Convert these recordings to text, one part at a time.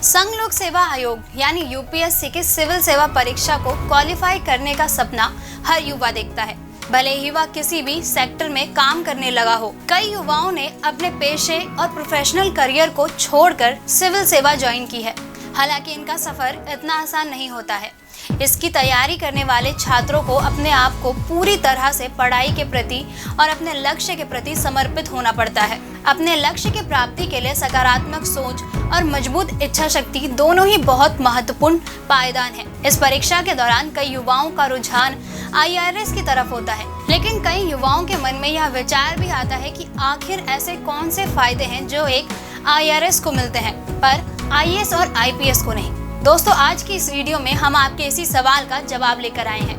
संघ लोक सेवा आयोग यानी यूपीएससी की सिविल सेवा परीक्षा को क्वालिफाई करने का सपना हर युवा देखता है, भले ही वह किसी भी सेक्टर में काम करने लगा हो। कई युवाओं ने अपने पेशे और प्रोफेशनल करियर को छोड़कर सिविल सेवा ज्वाइन की है। हालांकि इनका सफर इतना आसान नहीं होता है। इसकी तैयारी करने वाले छात्रों को अपने आप को पूरी तरह से पढ़ाई के प्रति और अपने लक्ष्य के प्रति समर्पित होना पड़ता है। अपने लक्ष्य की प्राप्ति के लिए सकारात्मक सोच और मजबूत इच्छा शक्ति दोनों ही बहुत महत्वपूर्ण पायदान है। इस परीक्षा के दौरान कई युवाओं का रुझान आईआरएस की तरफ होता है, लेकिन कई युवाओं के मन में यह विचार भी आता है कि आखिर ऐसे कौन से फायदे हैं जो एक आईआरएस को मिलते हैं पर आईएएस और आईपीएस को नहीं। दोस्तों, आज की इस वीडियो में हम आपके इसी सवाल का जवाब लेकर आए हैं।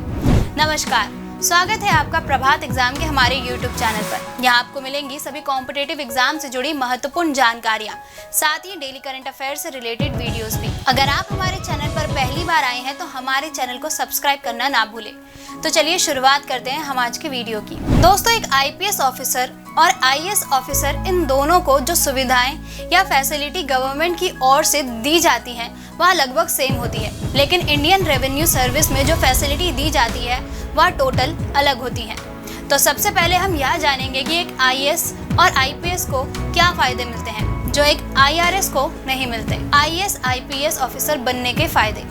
नमस्कार, स्वागत है आपका प्रभात एग्जाम के हमारे YouTube चैनल पर। यहाँ आपको मिलेंगी सभी कॉम्पिटिटिव एग्जाम से जुड़ी महत्वपूर्ण जानकारियाँ, साथ ही डेली करंट अफेयर से रिलेटेड वीडियोस भी। अगर आप हमारे चैनल पर पहली बार आए हैं तो हमारे चैनल को सब्सक्राइब करना ना भूलें। तो चलिए शुरुआत करते हैं हम आज के वीडियो की। दोस्तों, एक आईपीएस ऑफिसर और आईएएस ऑफिसर, इन दोनों को जो सुविधाएं या फैसिलिटी गवर्नमेंट की ओर से दी जाती हैं वह लगभग सेम होती है, लेकिन इंडियन रेवेन्यू सर्विस में जो फैसिलिटी दी जाती है वह टोटल अलग होती है। तो सबसे पहले हम यह जानेंगे कि एक आईएएस और आईपीएस को क्या फायदे मिलते हैं जो एक आईआरएस को नहीं मिलते। आईएएस आईपीएस ऑफिसर बनने के फायदे।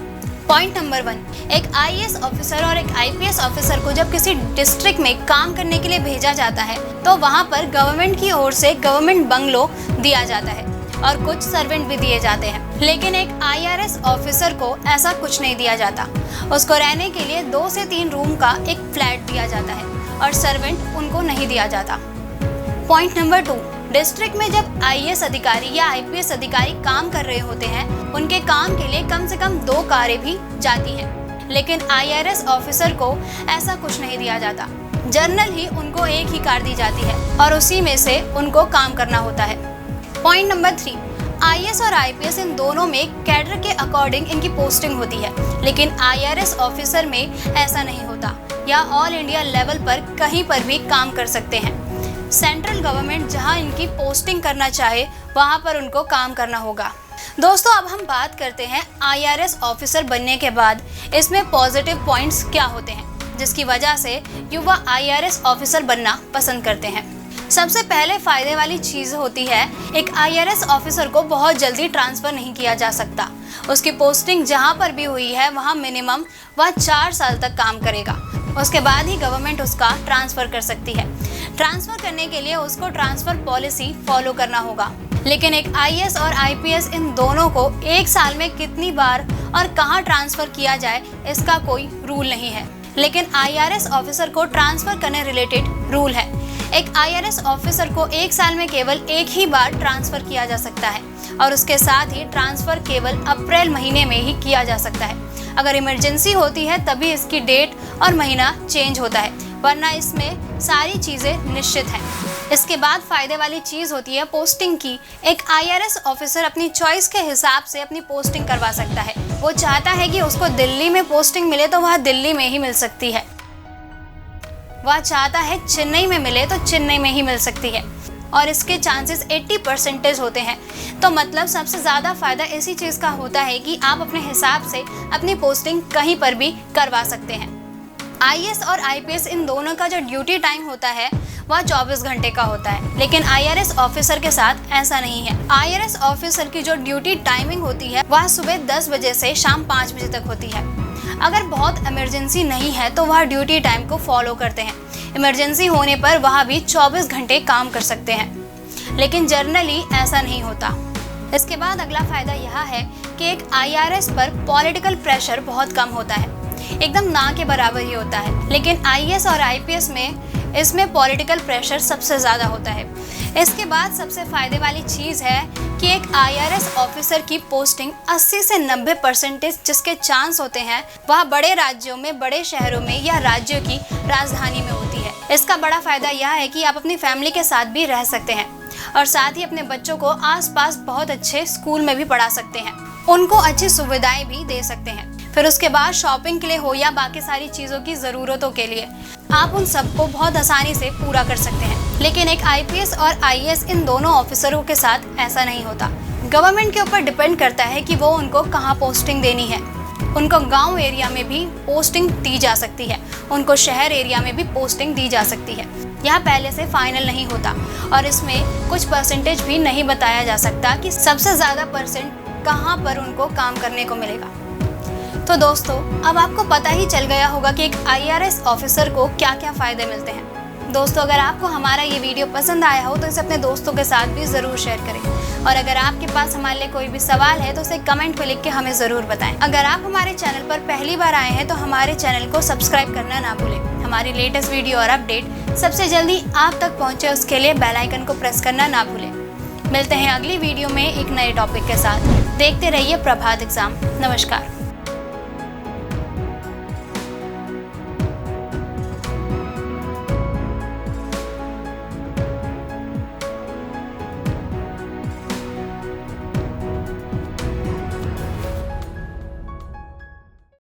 पॉइंट नंबर 1, एक आईएएस ऑफिसर और एक आईपीएस ऑफिसर को जब किसी डिस्ट्रिक्ट में काम करने के लिए भेजा जाता है तो वहाँ पर गवर्नमेंट की ओर से गवर्नमेंट बंगलो दिया जाता है और कुछ सर्वेंट भी दिए जाते हैं। लेकिन एक आईआरएस ऑफिसर को ऐसा कुछ नहीं दिया जाता। उसको रहने के लिए 2 से 3 रूम का एक फ्लैट दिया जाता है और सर्वेंट उनको नहीं दिया जाता। पॉइंट नंबर 2, डिस्ट्रिक्ट में जब आईएएस अधिकारी या आईपीएस अधिकारी काम कर रहे होते हैं उनके काम के लिए कम से कम 2 कारें भी जाती हैं, लेकिन आईआरएस ऑफिसर को ऐसा कुछ नहीं दिया जाता। जनरल ही उनको एक ही कार दी जाती है और उसी में से उनको काम करना होता है। पॉइंट नंबर 3, आईएएस और आईपीएस इन दोनों में कैडर के अकॉर्डिंग इनकी पोस्टिंग होती है, लेकिन आईआरएस ऑफिसर में ऐसा नहीं होता। या ऑल इंडिया लेवल पर कहीं पर भी काम कर सकते हैं। सेंट्रल गवर्नमेंट जहां इनकी पोस्टिंग करना चाहे वहां पर उनको काम करना होगा। दोस्तों, अब हम बात करते हैं आईआरएस ऑफिसर बनने के बाद इसमें पॉजिटिव पॉइंट्स क्या होते हैं जिसकी वजह से युवा आईआरएस ऑफिसर बनना पसंद करते हैं। सबसे पहले फायदे वाली चीज होती है, एक आईआरएस ऑफिसर को बहुत जल्दी ट्रांसफर नहीं किया जा सकता। उसकी पोस्टिंग जहां पर भी हुई है वहां मिनिमम वह 4 साल तक काम करेगा। उसके बाद ही गवर्नमेंट उसका ट्रांसफर कर सकती है। ट्रांसफर करने के लिए उसको ट्रांसफर पॉलिसी फॉलो करना होगा। लेकिन एक आईएएस और आईपीएस इन दोनों को 1 साल में कितनी बार और कहां ट्रांसफर किया जाए इसका कोई रूल नहीं है, लेकिन आईआरएस ऑफिसर को ट्रांसफर करने रिलेटेड रूल है। एक आईआरएस ऑफिसर को 1 साल में केवल एक ही बार ट्रांसफर किया जा सकता है और उसके साथ ही ट्रांसफर केवल अप्रैल महीने में ही किया जा सकता है। अगर इमरजेंसी होती है तभी इसकी डेट और महीना चेंज होता है, वरना इसमें सारी चीज़ें निश्चित हैं। इसके बाद फायदे वाली चीज़ होती है पोस्टिंग की। एक आईआरएस ऑफिसर अपनी चॉइस के हिसाब से अपनी पोस्टिंग करवा सकता है। वो चाहता है कि उसको दिल्ली में पोस्टिंग मिले तो वह दिल्ली में ही मिल सकती है। वह चाहता है चेन्नई में मिले तो चेन्नई में ही मिल सकती है और इसके चांसेस 80% होते हैं। तो मतलब सबसे ज़्यादा फायदा इसी चीज़ का होता है कि आप अपने हिसाब से अपनी पोस्टिंग कहीं पर भी करवा सकते हैं। आईएएस और आईपीएस इन दोनों का जो ड्यूटी टाइम होता है वह 24 घंटे का होता है, लेकिन आईआरएस ऑफिसर के साथ ऐसा नहीं है। आईआरएस ऑफिसर की जो ड्यूटी टाइमिंग होती है वह सुबह 10 बजे से शाम 5 बजे तक होती है। अगर बहुत इमरजेंसी नहीं है तो वह ड्यूटी टाइम को फॉलो करते हैं। इमरजेंसी होने पर वह भी 24 घंटे काम कर सकते हैं, लेकिन जनरली ऐसा नहीं होता। इसके बाद अगला फायदा यह है कि एक आईआरएस पर पॉलिटिकल प्रेशर बहुत कम होता है, एकदम ना के बराबर ही होता है। लेकिन आईएएस और आईपीएस में इसमें पॉलिटिकल प्रेशर सबसे ज़्यादा होता है। इसके बाद सबसे फायदे वाली चीज़ है कि एक आईआरएस ऑफिसर की पोस्टिंग 80 से 90% जिसके चांस होते हैं वह बड़े राज्यों में, बड़े शहरों में या राज्यों की राजधानी में होती है। इसका बड़ा फायदा यह है कि आप अपनी फैमिली के साथ भी रह सकते हैं और साथ ही अपने बच्चों को आसपास बहुत अच्छे स्कूल में भी पढ़ा सकते हैं, उनको अच्छी सुविधाएं भी दे सकते हैं। फिर उसके बाद शॉपिंग के लिए हो या बाकी सारी चीज़ों की ज़रूरतों के लिए आप उन सबको बहुत आसानी से पूरा कर सकते हैं। लेकिन एक आईपीएस और आईएएस इन दोनों ऑफिसरों के साथ ऐसा नहीं होता। गवर्नमेंट के ऊपर डिपेंड करता है कि वो उनको कहाँ पोस्टिंग देनी है। उनको गांव एरिया में भी पोस्टिंग दी जा सकती है, उनको शहर एरिया में भी पोस्टिंग दी जा सकती है। यह पहले से फाइनल नहीं होता और इसमें कुछ परसेंटेज भी नहीं बताया जा सकता कि सबसे ज़्यादा परसेंट कहाँ पर उनको काम करने को मिलेगा। तो दोस्तों, अब आपको पता ही चल गया होगा कि एक IRS ऑफिसर को क्या क्या फ़ायदे मिलते हैं। दोस्तों, अगर आपको हमारा ये वीडियो पसंद आया हो तो इसे अपने दोस्तों के साथ भी ज़रूर शेयर करें और अगर आपके पास हमारे लिए कोई भी सवाल है तो उसे कमेंट में लिख के हमें ज़रूर बताएं। अगर आप हमारे चैनल पर पहली बार आए हैं तो हमारे चैनल को सब्सक्राइब करना ना भूलें। हमारी लेटेस्ट वीडियो और अपडेट सबसे जल्दी आप तक पहुँचे उसके लिए बेल आइकन को प्रेस करना ना भूलें। मिलते हैं अगली वीडियो में एक नए टॉपिक के साथ। देखते रहिए प्रभात एग्जाम। नमस्कार।